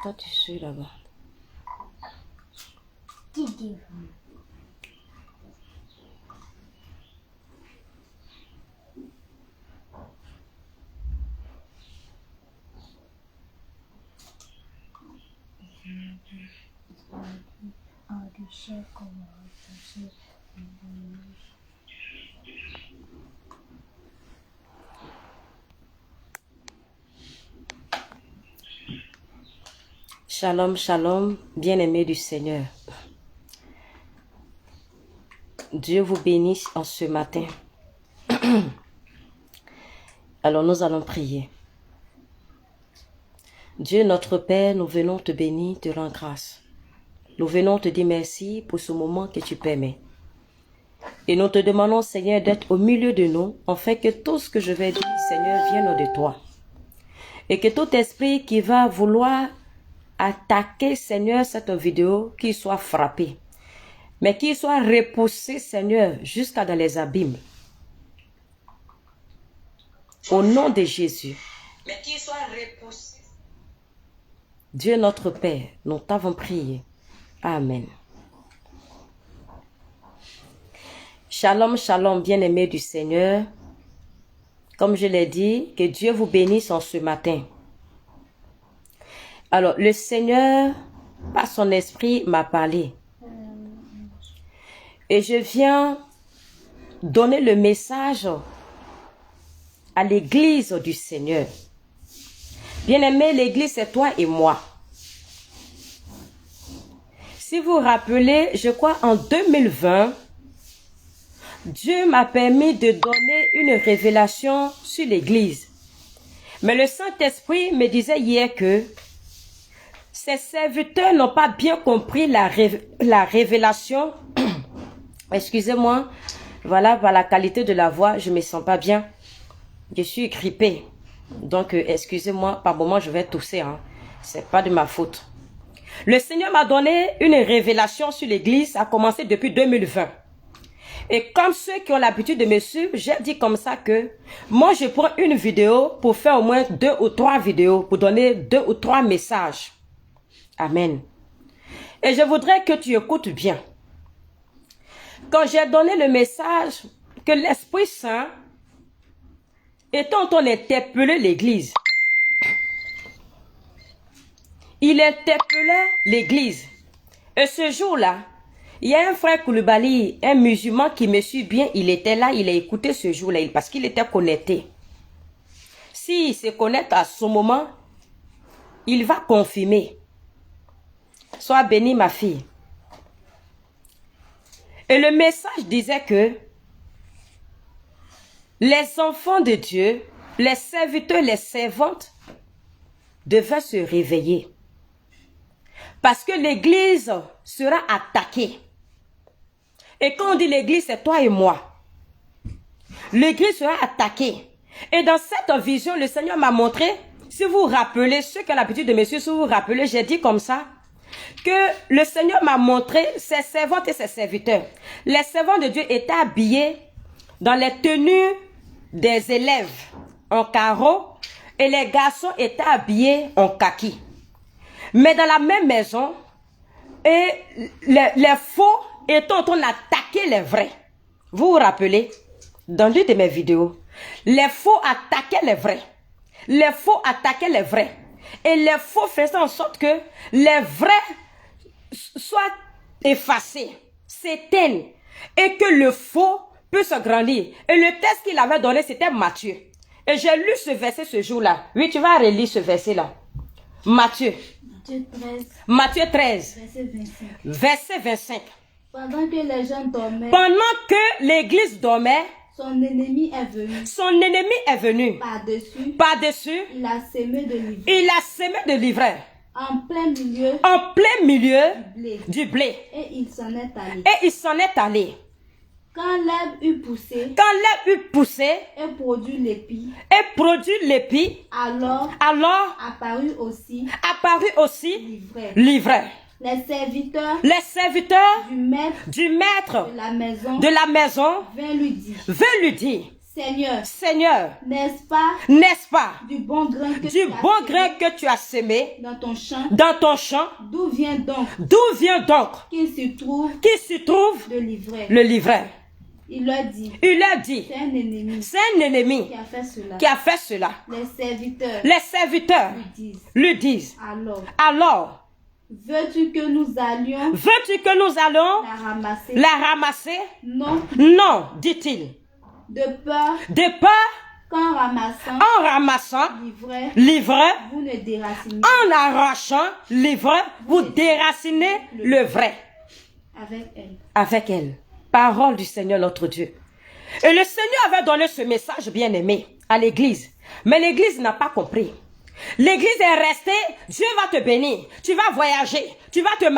Toi, tu suis là-bas. Shalom, shalom, bien-aimés du Seigneur. Dieu vous bénisse en ce matin. Alors nous allons prier. Dieu notre Père, nous venons te bénir, te rendre grâce. Nous venons te dire merci pour ce moment que tu permets. Et nous te demandons, Seigneur, d'être au milieu de nous, afin que tout ce que je vais dire, Seigneur, vienne de toi. Et que tout esprit qui va vouloir attaquer, Seigneur, cette vidéo, qu'il soit frappé. Mais qu'il soit repoussé, Seigneur, jusqu'à dans les abîmes. Au nom de Jésus. Mais qu'il soit repoussé. Dieu notre Père, nous t'avons prié. Amen. Shalom, shalom, bien-aimés du Seigneur. Comme je l'ai dit, que Dieu vous bénisse en ce matin. Alors, le Seigneur, par son esprit, m'a parlé. Et je viens donner le message à l'église du Seigneur. Bien-aimé, l'église, c'est toi et moi. Si vous vous rappelez, je crois en 2020, Dieu m'a permis de donner une révélation sur l'église. Mais le Saint-Esprit me disait hier que ses serviteurs n'ont pas bien compris la révélation. Excusez-moi, voilà, par la qualité de la voix, je ne me sens pas bien. Je suis grippée. Donc, excusez-moi, par moment, je vais tousser. Hein. Ce n'est pas de ma faute. Le Seigneur m'a donné une révélation sur l'église, ça a commencé depuis 2020. Et comme ceux qui ont l'habitude de me suivre, j'ai dit comme ça que moi, je prends une vidéo pour faire au moins 2 ou 3 vidéos, pour donner 2 ou 3 messages. Amen. Et je voudrais que tu écoutes bien. Quand j'ai donné le message que l'Esprit Saint est en train d'interpeller l'église. Il interpellait l'église. Et ce jour-là, il y a un frère Koulibaly, un musulman qui me suit bien, il était là, il a écouté ce jour-là, parce qu'il était connecté. S'il se connecte à ce moment, il va confirmer. Sois bénie, ma fille. Et le message disait que les enfants de Dieu, les serviteurs, les servantes, devaient se réveiller. Parce que l'église sera attaquée. Et quand on dit l'église, c'est toi et moi. L'église sera attaquée. Et dans cette vision, le Seigneur m'a montré, si vous vous rappelez, ceux qui ont l'habitude de me suivre, si vous vous rappelez, j'ai dit comme ça, que le Seigneur m'a montré ses servantes et ses serviteurs. Les servants de Dieu étaient habillés dans les tenues des élèves en carreau et les garçons étaient habillés en kaki. Mais dans la même maison, et les faux étaient en train d'attaquer les vrais. Vous vous rappelez, dans l'une de mes vidéos, les faux attaquaient les vrais. Les faux attaquaient les vrais. Et les faux faisaient en sorte que les vrais soient effacés, s'éteignent, et que le faux puisse grandir. Et le texte qu'il avait donné, c'était Matthieu. Et j'ai lu ce verset ce jour-là. Oui, tu vas relire ce verset-là. Matthieu 13, verset 25. Pendant que les gens dormaient, Pendant que l'église dormait, son ennemi est venu. son ennemi est venu. Par-dessus, il a semé de l'ivraie. Il a semé de l'ivraie. En plein milieu du blé. Et il s'en est allé. Et il s'en est allé. Quand l'herbe eut poussé, et produit l'épi, alors apparut aussi l'ivraie. Les serviteurs du maître de la maison vinrent lui dire, Seigneur, n'est-ce pas du bon grain que tu as semé dans ton champ, d'où vient donc qu'il se trouve le livret. Il leur dit, c'est un ennemi qui a fait cela. Les serviteurs lui disent, alors, veux-tu que nous allions la ramasser? Non, dit-il. De peur qu'en ramassant l'ivraie, vous ne déracinez. En arrachant l'ivraie, vous déracinez le vrai. Avec elle. Parole du Seigneur notre Dieu. Et le Seigneur avait donné ce message bien-aimé à l'église. Mais l'église n'a pas compris. L'église est restée, Dieu va te bénir, tu vas voyager, tu vas te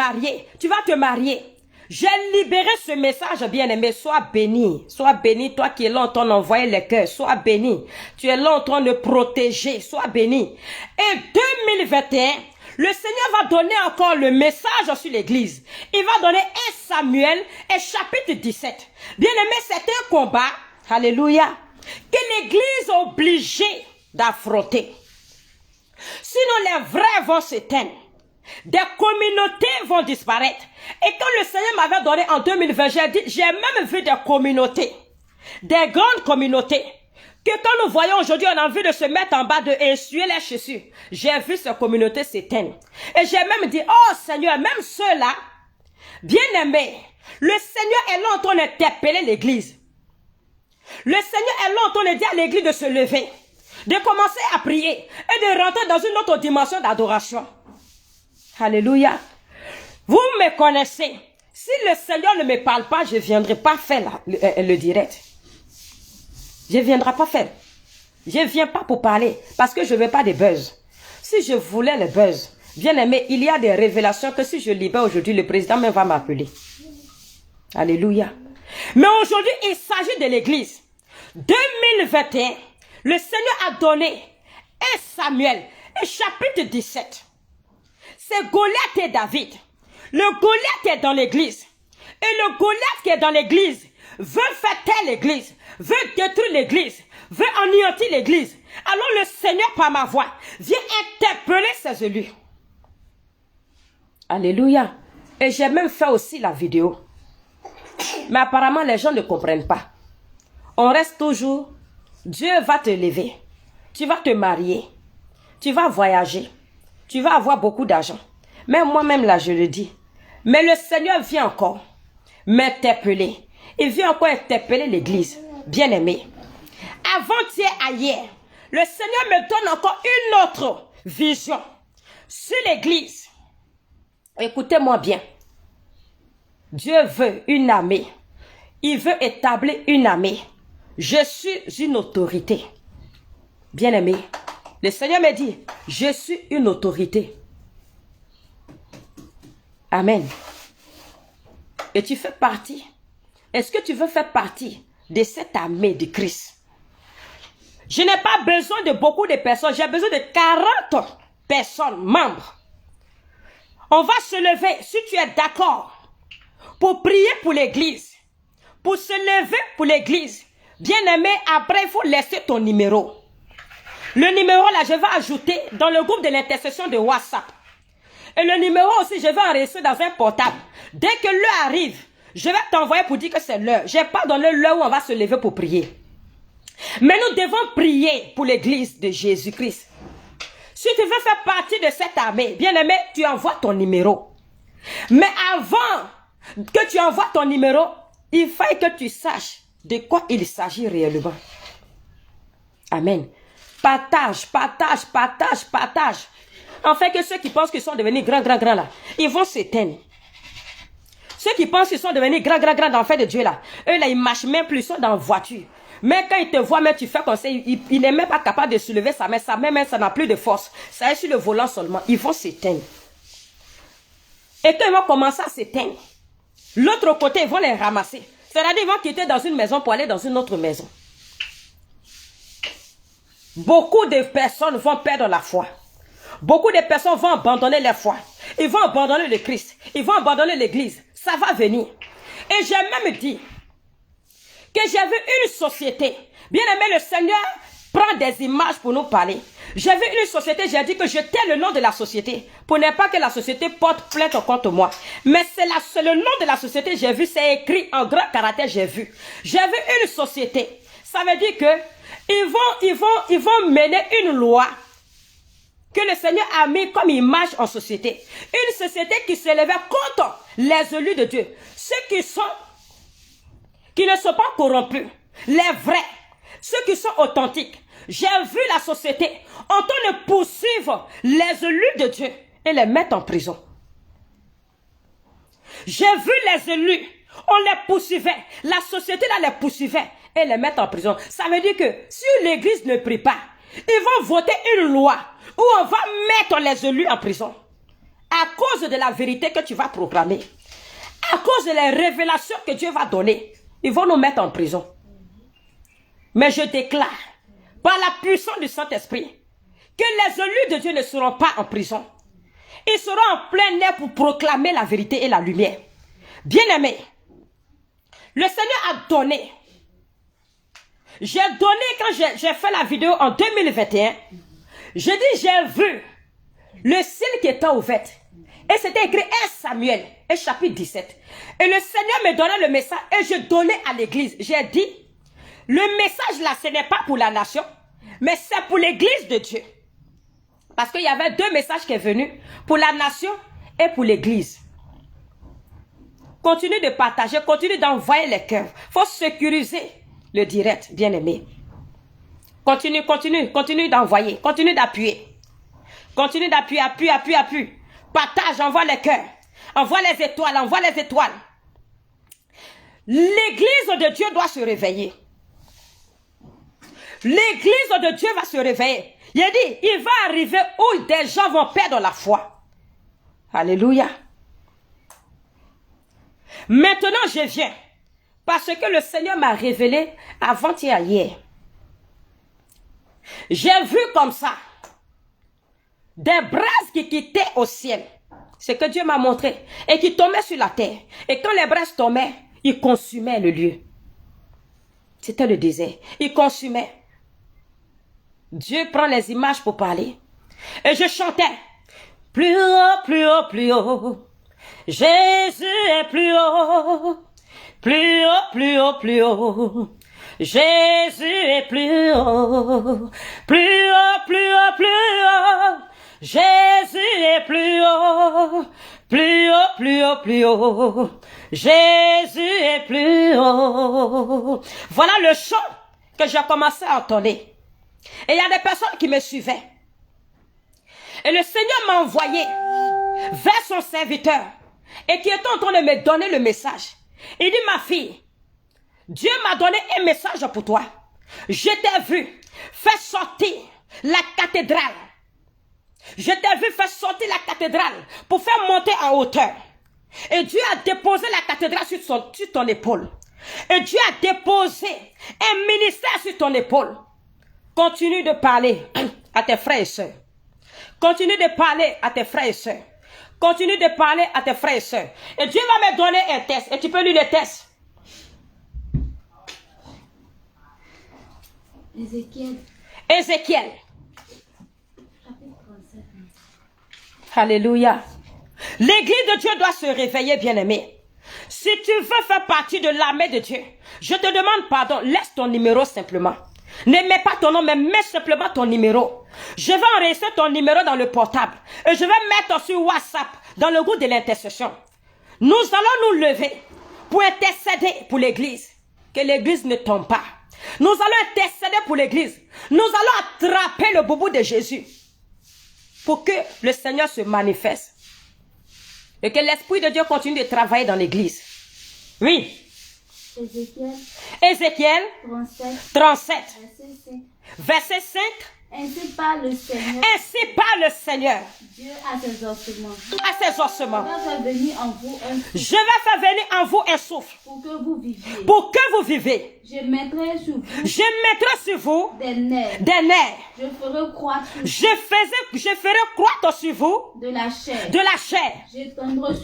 marier. J'ai libéré ce message bien-aimé, sois béni, toi qui es là en train d'envoyer les cœurs, sois béni. Tu es là en train de protéger, sois béni. Et 2021, le Seigneur va donner encore le message sur l'église. Il va donner 1 Samuel et chapitre 17. Bien-aimé, c'est un combat, alléluia, que l'église est obligée d'affronter. Sinon les vrais vont s'éteindre. Des communautés vont disparaître. Et quand le Seigneur m'avait donné en 2020, j'ai même vu des communautés, des grandes communautés, que quand nous voyons aujourd'hui, on a envie de se mettre en bas, de essuyer les chaussures. J'ai vu ces communautés s'éteindre. Et j'ai même dit, oh Seigneur, même ceux-là, bien-aimés, le Seigneur est là en train d'interpeller l'église. Le Seigneur est là en train de dire à l'église de se lever, de commencer à prier et de rentrer dans une autre dimension d'adoration. Alléluia. Vous me connaissez. Si le Seigneur ne me parle pas, je ne viendrai pas faire le direct. Je ne viendrai pas faire. Je ne viens pas pour parler parce que je ne veux pas de buzz. Si je voulais le buzz, bien aimé, il y a des révélations que si je libère aujourd'hui, le président même va m'appeler. Alléluia. Mais aujourd'hui, il s'agit de l'église. 2021, le Seigneur a donné 1 Samuel et chapitre 17. C'est Goliath et David. Le Goliath est dans l'église. Et le Goliath qui est dans l'église veut faire taire l'église, veut détruire l'église, veut anéantir l'église. Alors le Seigneur, par ma voix, vient interpeller ses élus. Alléluia. Et j'ai même fait aussi la vidéo. Mais apparemment, les gens ne comprennent pas. On reste toujours. Dieu va te lever. Tu vas te marier. Tu vas voyager. Tu vas avoir beaucoup d'argent. Mais moi-même là, je le dis. Mais le Seigneur vient encore m'interpeller. Il vient encore interpeller l'église. Bien-aimé. Avant-hier, hier, le Seigneur me donne encore une autre vision sur l'église. Écoutez-moi bien. Dieu veut une armée. Il veut établir une armée. Je suis une autorité. Bien-aimé. Le Seigneur me dit, je suis une autorité. Amen. Et tu fais partie. Est-ce que tu veux faire partie de cette armée de Christ? Je n'ai pas besoin de beaucoup de personnes. J'ai besoin de 40 personnes, membres. On va se lever, si tu es d'accord, pour prier pour l'église. Pour se lever pour l'église. Bien-aimé, après, il faut laisser ton numéro. Le numéro là, je vais ajouter dans le groupe de l'intercession de WhatsApp. Et le numéro aussi, je vais enregistrer dans un portable. Dès que l'heure arrive, je vais t'envoyer pour dire que c'est l'heure. Je n'ai pas donné l'heure où on va se lever pour prier. Mais nous devons prier pour l'église de Jésus-Christ. Si tu veux faire partie de cette armée, bien-aimé, tu envoies ton numéro. Mais avant que tu envoies ton numéro, il faut que tu saches de quoi il s'agit réellement. Amen. Partage, partage, partage, partage. Enfin que ceux qui pensent qu'ils sont devenus grands là, ils vont s'éteindre. Ceux qui pensent qu'ils sont devenus grands dans le fait de Dieu là, eux là, ils marchent même plus, ils sont dans la voiture. Mais quand ils te voient, même tu fais comme ça, il n'est même pas capable de soulever sa main, ça n'a plus de force. Ça est sur le volant seulement, ils vont s'éteindre. Et quand ils vont commencer à s'éteindre, l'autre côté, ils vont les ramasser. C'est-à-dire ils vont quitter dans une maison pour aller dans une autre maison. Beaucoup de personnes vont perdre la foi. Beaucoup de personnes vont abandonner leur foi. Ils vont abandonner le Christ. Ils vont abandonner l'église. Ça va venir. Et j'ai même dit que j'avais une société. Bien aimé, le Seigneur prend des images pour nous parler. J'ai vu une société, j'ai dit que je tais le nom de la société pour ne pas que la société porte plainte contre moi. Mais c'est le nom de la société, j'ai vu, c'est écrit en grand caractère, j'ai vu. J'ai vu une société. Ça veut dire que ils vont mener une loi que le Seigneur a mis comme image en société. Une société qui se levait contre les élus de Dieu. Ceux qui ne sont pas corrompus. Les vrais. Ceux qui sont authentiques. J'ai vu la société en train de poursuivre les élus de Dieu et les mettre en prison. J'ai vu les élus, on les poursuivait. La société là les poursuivait et les mettre en prison. Ça veut dire que si l'église ne prie pas, ils vont voter une loi où on va mettre les élus en prison. À cause de la vérité que tu vas proclamer. À cause de les révélations que Dieu va donner. Ils vont nous mettre en prison. Mais je déclare, par la puissance du Saint-Esprit, que les élus de Dieu ne seront pas en prison. Ils seront en plein air pour proclamer la vérité et la lumière. Bien-aimés, le Seigneur a donné. J'ai donné quand j'ai fait la vidéo en 2021. J'ai dit, j'ai vu le ciel qui était ouvert. Et c'était écrit 1 Samuel, et chapitre 17. Et le Seigneur me donnait le message et je donnais à l'église. J'ai dit, le message là, ce n'est pas pour la nation, mais c'est pour l'église de Dieu. Parce qu'il y avait deux messages qui sont venus, pour la nation et pour l'église. Continue de partager, continue d'envoyer les cœurs. Il faut sécuriser le direct, bien aimé. Continue d'envoyer, continue d'appuyer. Continue d'appuyer, appuie. Partage, envoie les cœurs. Envoie les étoiles. L'église de Dieu doit se réveiller. L'église de Dieu va se réveiller. Il a dit, il va arriver où des gens vont perdre la foi. Alléluia. Maintenant, je viens. Parce que le Seigneur m'a révélé avant-hier. J'ai vu comme ça des braises qui quittaient au ciel. C'est ce que Dieu m'a montré. Et qui tombaient sur la terre. Et quand les braises tombaient, ils consumaient le lieu. C'était le désert. Ils consumaient. Dieu prend les images pour parler. Et je chantais. Plus haut, plus haut, plus haut. Jésus est plus haut. Plus haut, plus haut, plus haut. Jésus est plus haut. Plus haut, plus haut, plus haut. Jésus est plus haut. Plus haut, plus haut, plus haut. Jésus est plus haut. Voilà le chant que j'ai commencé à entendre. Et il y a des personnes qui me suivaient. Et le Seigneur m'a envoyé vers son serviteur. Et qui était en train de me donner le message. Il dit, ma fille, Dieu m'a donné un message pour toi. Je t'ai vu faire sortir la cathédrale. Je t'ai vu faire sortir la cathédrale pour faire monter en hauteur. Et Dieu a déposé la cathédrale sur ton épaule. Et Dieu a déposé un ministère sur ton épaule. Continue de parler à tes frères et sœurs. Continue de parler à tes frères et sœurs. Continue de parler à tes frères et sœurs. Et Dieu va me donner un test. Et tu peux lire le test. Ézéchiel. Alléluia. L'église de Dieu doit se réveiller, bien-aimé. Si tu veux faire partie de l'armée de Dieu, je te demande pardon. Laisse ton numéro simplement. Ne mets pas ton nom, mais mets simplement ton numéro. Je vais enregistrer ton numéro dans le portable. Et je vais mettre sur WhatsApp, dans le groupe de l'intercession. Nous allons nous lever pour intercéder pour l'église. Que l'église ne tombe pas. Nous allons intercéder pour l'église. Nous allons attraper le boubou de Jésus. Pour que le Seigneur se manifeste. Et que l'Esprit de Dieu continue de travailler dans l'église. Oui. Ézéchiel 37. Verset 5. Ainsi parle le Seigneur. Ainsi parle le Seigneur. Dieu a ses ossements. À ses ossements. Je vais faire venir en vous un souffle. Je vais faire venir en vous un souffle. Pour que vous viviez. Pour que vous viviez. Je mettrai sur vous des nerfs. Je ferai croître sur vous de la chair. J'étendrai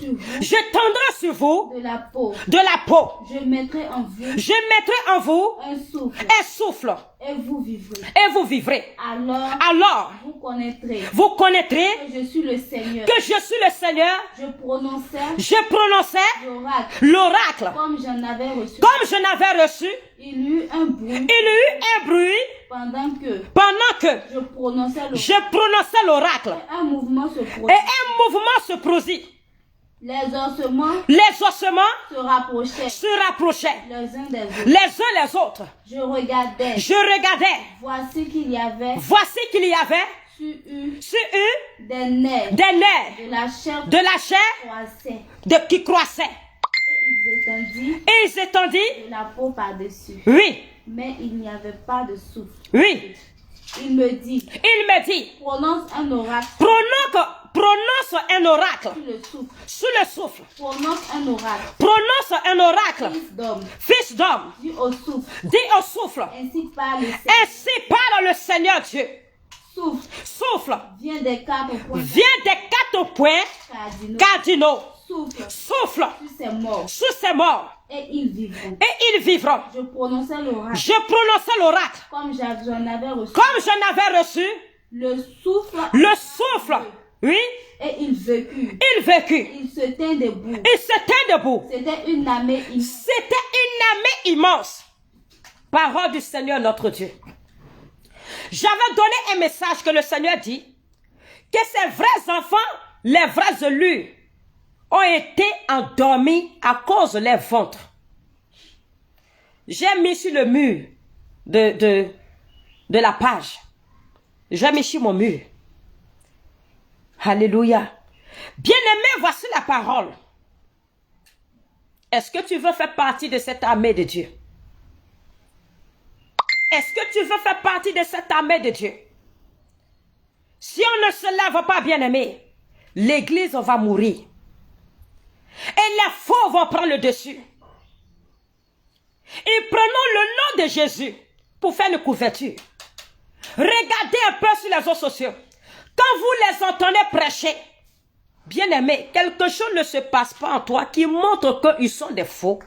sur vous de la peau. Je mettrai en vous un souffle. Et vous vivrez. Alors vous connaîtrez que je suis le Seigneur. Je prononçais l'oracle. Comme j'en avais reçu. Il y eut un bruit. Pendant que je prononçais l'oracle. Et un mouvement se produisit. Les ossements se rapprochaient les uns les autres. Je regardais. Voici qu'il y avait sur eux des nerfs de la chair qui croissaient. Et ils étendirent la peau par-dessus. Oui. Mais il n'y avait pas de souffle. Oui. Il me dit, prononce un oracle. Prononce un oracle. Sous le souffle. Prononce un oracle. Fils d'homme. Dis au souffle. Ainsi parle le Seigneur Dieu. Souffle. Vient des 4 points cardinaux. Souffle. Sous ces morts. Et ils vivront. Je prononçais l'oracle. Comme j'en avais reçu. Le souffle. Oui. Et il vécut. Il se tint debout. C'était une armée immense. Parole du Seigneur notre Dieu. J'avais donné un message que le Seigneur dit que ces vrais enfants, les vrais élus, ont été endormis à cause de leur ventre. J'ai mis sur le mur de la page. J'ai mis sur mon mur. Alléluia. Bien-aimé, voici la parole. Est-ce que tu veux faire partie de cette armée de Dieu? Est-ce que tu veux faire partie de cette armée de Dieu? Si on ne se lève pas, bien-aimé, l'église va mourir. Et les faux vont prendre le dessus. Et prenons le nom de Jésus pour faire une couverture. Regardez un peu sur les réseaux sociaux. Quand vous les entendez prêcher, bien-aimé, quelque chose ne se passe pas en toi qui montre qu'ils sont des faux.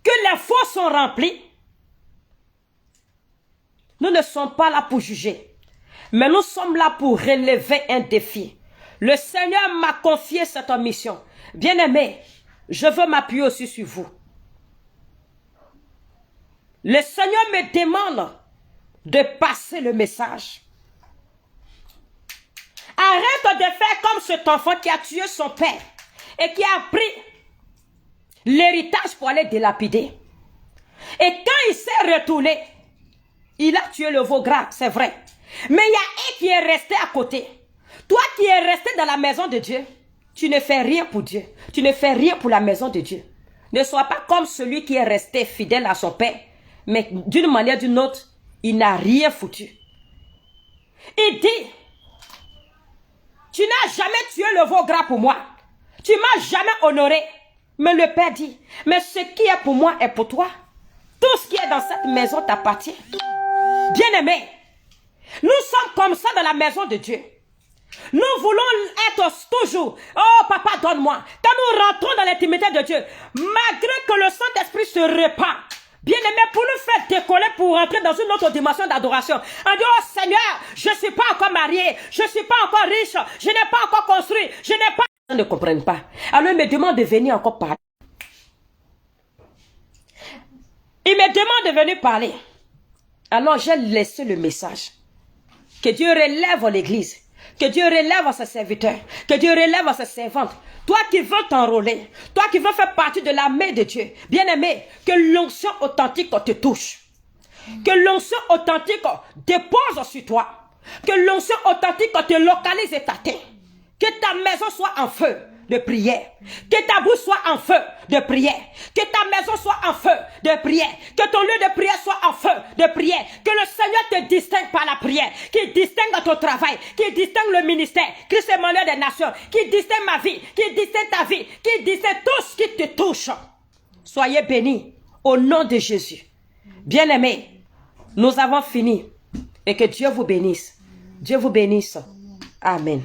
Que les faux sont remplis. Nous ne sommes pas là pour juger. Mais nous sommes là pour relever un défi. Le Seigneur m'a confié cette mission. Bien-aimé, je veux m'appuyer aussi sur vous. Le Seigneur me demande de passer le message. Arrête de faire comme cet enfant qui a tué son père et qui a pris l'héritage pour aller dilapider. Et quand il s'est retourné, il a tué le veau gras, c'est vrai. Mais il y a un qui est resté à côté. Toi qui es resté dans la maison de Dieu, tu ne fais rien pour Dieu. Tu ne fais rien pour la maison de Dieu. Ne sois pas comme celui qui est resté fidèle à son père. Mais d'une manière ou d'une autre, il n'a rien foutu. Il dit, tu n'as jamais tué le veau gras pour moi. Tu m'as jamais honoré. Mais le père dit, mais ce qui est pour moi est pour toi. Tout ce qui est dans cette maison t'appartient. Bien-aimé, nous sommes comme ça dans la maison de Dieu. Nous voulons être toujours, oh papa donne-moi. Quand nous rentrons dans l'intimité de Dieu, malgré que le Saint-Esprit se répand, bien-aimé, pour nous faire décoller, pour rentrer dans une autre dimension d'adoration. On dit, oh Seigneur, je ne suis pas encore marié, je ne suis pas encore riche, je n'ai pas encore construit, je n'ai pas... Ils ne comprennent pas. Alors ils me demandent de venir encore parler. Ils me demandent de venir parler. Alors j'ai laissé le message. Que Dieu relève l'église. Que Dieu relève ses serviteurs. Que Dieu relève ses servantes. Toi qui veux t'enrôler. Toi qui veux faire partie de l'armée de Dieu. Bien-aimé, que l'onction authentique te touche. Que l'onction authentique dépose sur toi. Que l'onction authentique te localise et t'atteint. Que ta maison soit en feu de prière. Que ta bouche soit en feu de prière. Que ta maison soit en feu de prière. Que ton lieu de prière soit en feu de prière. Que le Seigneur te distingue par la prière. Qu'il distingue ton travail. Qu'il distingue le ministère. Christ Emmanuel des nations. Qu'il distingue ma vie. Qu'il distingue ta vie. Qu'il distingue tout ce qui te touche. Soyez bénis Au nom de Jésus. Bien-aimés, nous avons fini. Et que Dieu vous bénisse. Dieu vous bénisse. Amen.